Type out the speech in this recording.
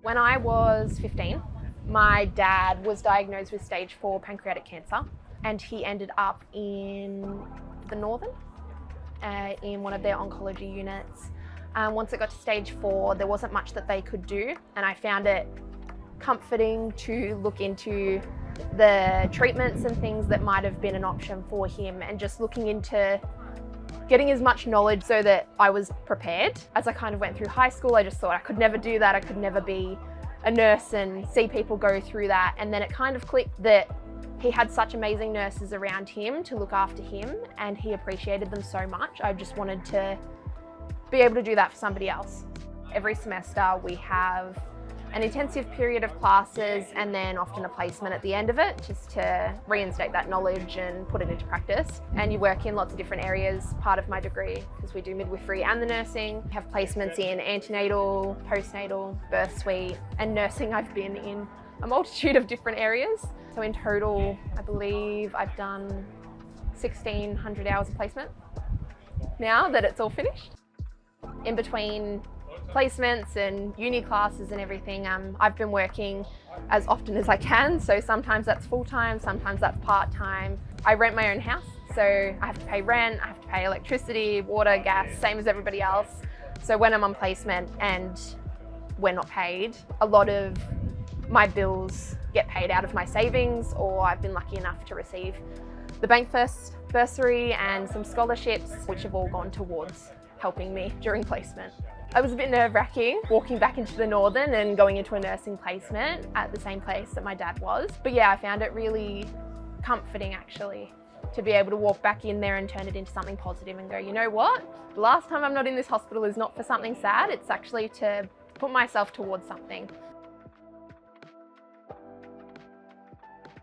When I was 15, my dad was diagnosed with stage 4 pancreatic cancer, and he ended up in the Northern, in one of their oncology units. Once it got to stage 4, there wasn't much that they could do, and I found it comforting to look into the treatments and things that might have been an option for him, and just looking into getting as much knowledge so that I was prepared. As I kind of went through high school, I just thought I could never do that. I could never be a nurse and see people go through that. And then it kind of clicked that he had such amazing nurses around him to look after him, and he appreciated them so much. I just wanted to be able to do that for somebody else. Every semester we have an intensive period of classes and then often a placement at the end of it, just to reinstate that knowledge and put it into practice. And you work in lots of different areas, part of my degree, because we do midwifery and the nursing. We have placements in antenatal, postnatal, birth suite, and nursing. I've been in a multitude of different areas. So in total, I believe I've done 1,600 hours of placement now that it's all finished. In between placements and uni classes and everything, I've been working as often as I can. So sometimes that's full-time, sometimes that's part-time. I rent my own house, so I have to pay rent, I have to pay electricity, water, gas, same as everybody else. So when I'm on placement and we're not paid, a lot of my bills get paid out of my savings, or I've been lucky enough to receive the bank first bursary and some scholarships, which have all gone towards helping me during placement. It was a bit nerve-wracking walking back into the Northern and going into a nursing placement at the same place that my dad was. But yeah, I found it really comforting actually to be able to walk back in there and turn it into something positive and go, you know what? The last time I'm not in this hospital is not for something sad, it's actually to put myself towards something.